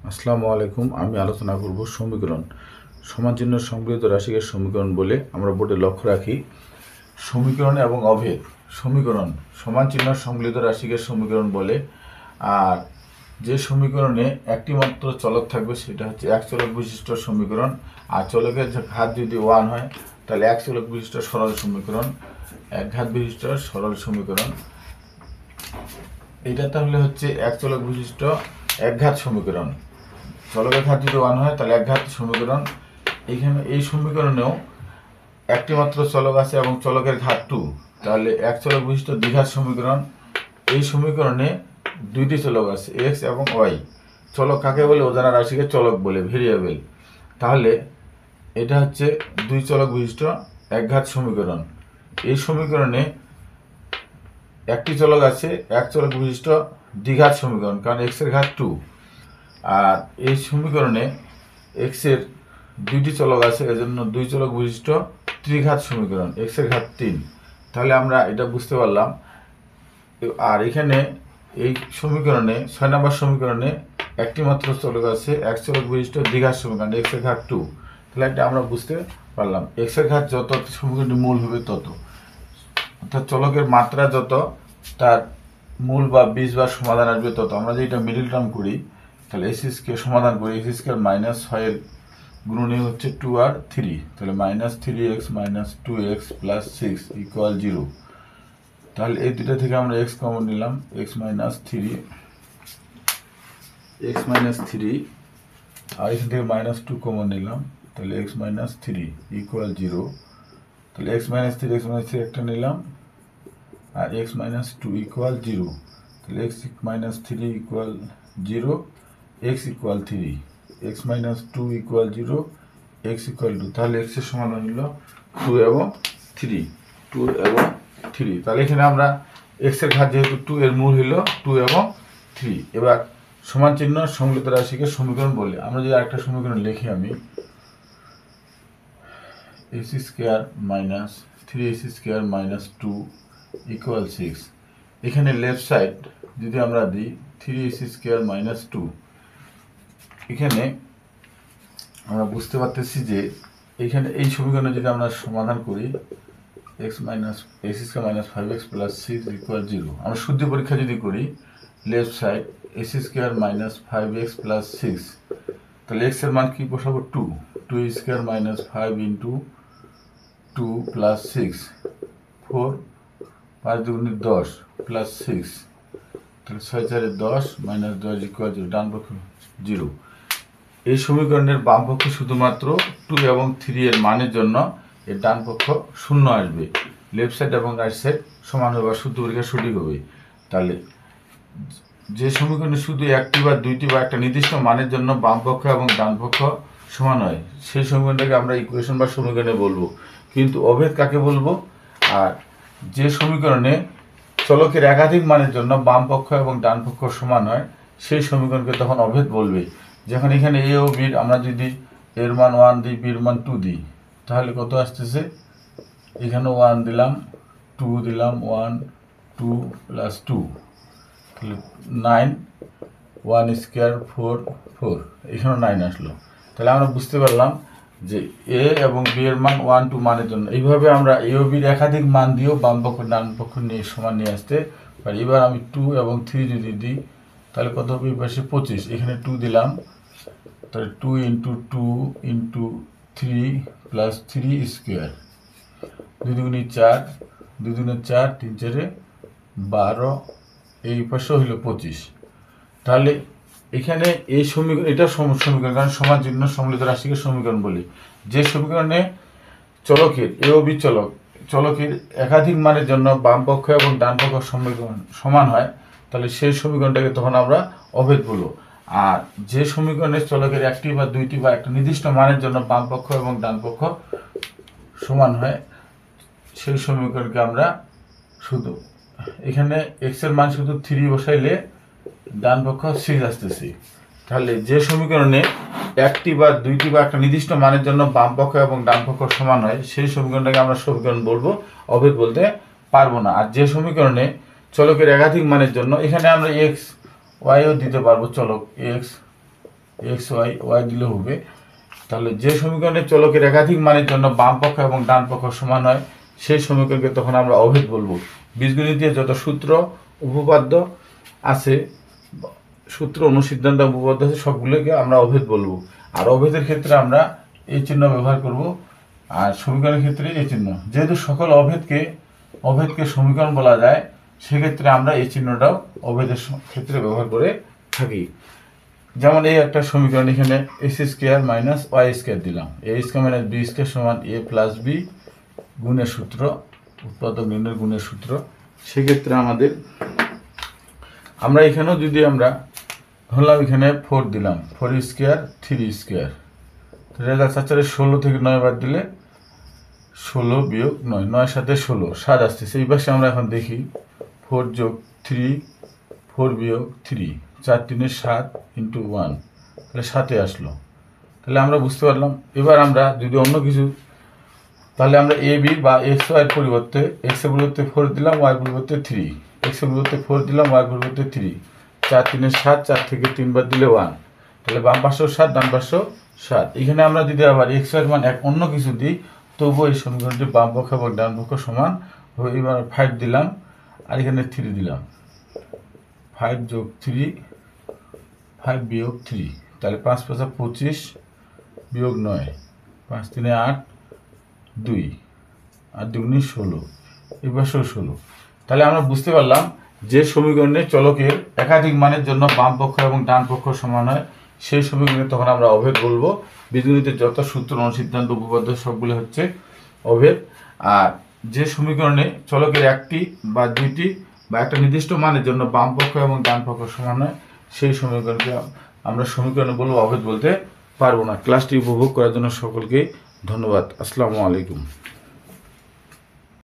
আসসালামু আলাইকুম। আমি আলোচনা করব সমীকরণ। সমান চিহ্ন সংবলিত রাশিকে সমীকরণ বলে আমরা বোর্ডে লক্ষ্য রাখি। সমীকরণ এবং অভেদ। সমীকরণ সমান চিহ্ন সংবলিত রাশিকে সমীকরণ বলে। আর যে সমীকরণে একটি মাত্র চলক থাকবে সেটা হচ্ছে এক চলক বিশিষ্ট সমীকরণ। আর চলকের ঘাত যদি 1 হয় তাহলে এক চলক বিশিষ্ট সরল সমীকরণ, এক ঘাত বিশিষ্ট সরল সমীকরণ। এটা তাহলে হচ্ছে এক চলক বিশিষ্ট একঘাত সমীকরণ। চলকের ঘাত যদি 1 হয় তাহলে একঘাত সমীকরণ। এইখানে এই সমীকরণেও একটি মাত্র চলক আছে এবং চলকের ঘাত 2, তাহলে এক চলক বিশিষ্ট দ্বিঘাত সমীকরণ। এই সমীকরণে দুইটি চলক আছে, এক্স এবং ওয়াই। চলক কাকে বলে? অজানা রাশিকে চলক বলে, ভেরিয়েবল। তাহলে এটা হচ্ছে দুই চলক বিশিষ্ট একঘাত সমীকরণ। এই সমীকরণে একটি চলক আছে এক চলক বিশিষ্ট দ্বিঘাত সমীকরণ, কারণ এক্স এর ঘাত 2। আর এই সমীকরণে এক্স এর দুইটি চলক আছে, এজন্য দুই চলক বিশিষ্ট ত্রিঘাত সমীকরণ, এক্স এর ঘাত 3। তাহলে আমরা এটা বুঝতে পারলাম। আর এখানে এই সমীকরণে 6 নম্বর সমীকরণে একটি মাত্র চলক আছে এক চলক বিশিষ্ট দ্বিঘাত সমীকরণ, এক্স এর ঘাত 2। তাহলে এটা আমরা বুঝতে পারলাম, এক্স এর ঘাত যত সমীকরণটি মূল হবে তত, অর্থাৎ চলকের মাত্রা যত তার মূল বা বীজ বা সমাধান আসবে তত। আমরা যদি এটা মিডিল টার্ম করি তাহলে এক্স স্কয়ার সমাধান করি, এক্স স্কয়ার মাইনাস 6 এর গুণনীয় হচ্ছে 2 আর 3, তাহলে -3x - 2x + 6 = 0। তাহলে এই দুটো থেকে আমরা x কমন নিলাম, x - 3 আর এখান থেকে -2 কমন নিলাম, তাহলে x - 3 = 0। তাহলে x - 3 একটা নিলাম আর x - 2 = 0। তাহলে x - 3 = 0, x = 3, x - 2 = 0, x = 2। তাহলে x এর সমাধান হলো 2 এবং 3, 2 এবং 3। তাহলে এখানে আমরা x এর ঘাত যেহেতু 2, এর মূল হলো 2 এবং 3। এবার সমান চিহ্ন সংবলিত রাশিকে সমীকরণ বলে। আমরা যদি আরেকটা সমীকরণ লিখি, আমি x² - 3x² - 2 = 6। এখানে লেফট সাইড যদি আমরা দিই 3x² - 2, এখানে আমরা বুঝতে পারতেছি যে এখানে এই সমীকরণে যদি আমরা সমাধান করি x² - 5x + 6 = 0। আমরা শুদ্ধ পরীক্ষা যদি করি লেফট সাইড x² - 5x + 6, তাহলে x এর মান কি বসাবো? 2, 2² - 5 × 2 + 6, 4, 5 × 2 = 10 + 6, তাহলে 6 × 4 = 10 - 10 = 0, ডান পক্ষ 0। এই সমীকরণের বাম পক্ষে শুধুমাত্র 2 এবং 3 এর মানের জন্য এর ডান পক্ষ 0 আসবে। লেফট সাইড এবং রাইট সাইড সমান হবে, শুদ্ধ পরীক্ষা সঠিক হবে। তাহলে যে সমীকরণে শুধু একটি বা দুইটি বা একটা নির্দিষ্ট মানের জন্য বাম পক্ষ এবং ডান পক্ষ সমান হয় সেই সমীকরণটাকে আমরা ইকুয়েশন বা সমীকরণে বলবো। কিন্তু অভেদ কাকে বলবো? আর যে সমীকরণে চলকের একাধিক মানের জন্য বাম পক্ষ এবং ডান পক্ষ সমান হয় সেই সমীকরণকে তখন অভেদ বলবে। যখন এখানে এ ও বির আমরা যদি এর মান 1 দিই, বির মান 2 দিই, তাহলে কত আসতেছে? এখানে 1 দিলাম, 2 দিলাম, 1 2 + 2, তাহলে 9, 1² 4 4, এখানে 9 আসলো। তাহলে আমরা বুঝতে পারলাম যে এ এবং বি এর মান 1 2 মানের জন্য এইভাবে আমরা এ ও বির একাধিক মান দিয়েও বাম পক্ষ ডান পক্ষ নিয়ে সমান নিয়ে আসতে পারি। এবার আমি 2 এবং 3 যদি দিই তাহলে কত হবে? পাশে 25, এখানে 2 দিলাম, তাহলে 2 × 2 × 3 + 3², 2 দুগুণে 4, 2 দুগুণে 4, 3 4 12, এই পাশে হইল 25। তাহলে এখানে এই সমীকরণ, এটা সমীকরণ, কারণ সমান চিহ্ন সম্মিলিত রাশিকে সমীকরণ বলি। যে সমীকরণে চলকের এ ও বি চলকের একাধিক মানের জন্য বাম পক্ষ এবং ডান পক্ষ সমীকরণ সমান হয়, তাহলে সেই সমীকরণটাকে তখন আমরা অভেদ বলবো। আর যে সমীকরণের চলকের একটি বা দুইটি বা একটা নির্দিষ্ট মানের জন্য বাম পক্ষ এবং ডান পক্ষ সমান হয় সেই সমীকরণকে আমরা শুধু এখানে এক্স এর মান শুধু 3 বসাইলে ডান পক্ষ 6 আসতেছে। তাহলে যে সমীকরণে একটি বা দুইটি বা একটা নির্দিষ্ট মানের জন্য বাম পক্ষ এবং ডান পক্ষ সমান হয় সেই সমীকরণটাকে আমরা সমীকরণ বলবো, অভেদ বলতে পারবো না। আর যে সমীকরণে চলকের একাধিক মানের জন্য, এখানে আমরা এক্স ওয়াইও দিতে পারবো, চলক এক্স এক্স ওয়াই ওয়াই দিলে হবে। তাহলে যে সমীকরণে চলকের একাধিক মানের জন্য বাম পক্ষ এবং ডান পক্ষ সমান হয় সেই সমীকরণকে তখন আমরা অভেদ বলবো। বীজগণিতের যত সূত্র উপপাদ্য আছে, সূত্র অনুসিদ্ধান্ত উপপাদ্য আছে, সবগুলোকে আমরা অভেদ বলবো। আর অভেদের ক্ষেত্রে আমরা এই চিহ্ন ব্যবহার করব, আর সমীকরণের ক্ষেত্রে এই চিহ্ন। যেহেতু সকল অভেদকে সমীকরণ বলা যায়, সেক্ষেত্রে আমরা এই চিহ্নটাও অভেদের ক্ষেত্রে ব্যবহার করে থাকি। যেমন এই একটা সমীকরণ, এখানে x square minus y square দিলাম, a square minus b square সমান এ প্লাস বি গুণের সূত্র, উৎপাদক নির্ণয়ের গুণের সূত্র। সেক্ষেত্রে আমরা এখানেও যদি আমরা ধরলাম এখানে 4 দিলাম, 4 স্কোয়ার 3 স্কোয়ার, রেজাল্ট চাচারে 16 থেকে 9 বাদ দিলে 16 বিয়োগ 9, 9 সাথে 16, 7 আসতেছে। এই পাশে আমরা এখন দেখি 4 যোগ 3, 4 বিয়োগ 3, 4 3 7 ইন্টু 1, তাহলে 7 আসলো। তাহলে আমরা বুঝতে পারলাম। এবার আমরা যদি অন্য কিছু, তাহলে আমরা এ বি বা এক্স ওয়াইয়ের পরিবর্তে এক্স এর পরিবর্তে 4 দিলাম, ওয়াই পরিবর্তে 3, এক্স এর পরিবর্তে 4 দিলাম, ওয়াই পরিবর্তে 3, 4 3 7, 4 থেকে 3 বাদ দিলে 1, তাহলে বাম পাশেও 7 ডান পাশেও 7। এখানে আমরা যদি আবার এক্স ওয়াইয়ের মান অন্য কিছু দিই, তবুও এই সমীকরণটি বাম পক্ষ এবং ডান পক্ষ সমান হবে। এবার 5 দিলাম আর এখানে 3 দিলাম, 5 যোগ 3, 5 বিয়োগ 3, তাহলে 5 5 25 বিয়োগ 9, 5 3 8, 2 আর 2 16, এই পাশেও 16। তাহলে আমরা বুঝতে পারলাম যে সমীকরণে চলকের একাধিক মানের জন্য বাম পক্ষ এবং ডান পক্ষ সমান হয় সেই সমীকরণে তখন আমরা অভেদ বলবো। বীজগণিতের যত সূত্র অনুসিদ্ধান্ত উপপাদ্য সবগুলো হচ্ছে অভেদ। আর যে সমীকরণে চলকের একটি বা দুইটি বা একটা নির্দিষ্ট মানের জন্য বাম পক্ষ এবং ডান পক্ষ সমান হয় সেই সমীকরণকে আমরা সমীকরণে বলবো, অভেদ বলতে পারবো না। ক্লাসটি উপভোগ করার জন্য সকলকে ধন্যবাদ। আসসালামু আলাইকুম।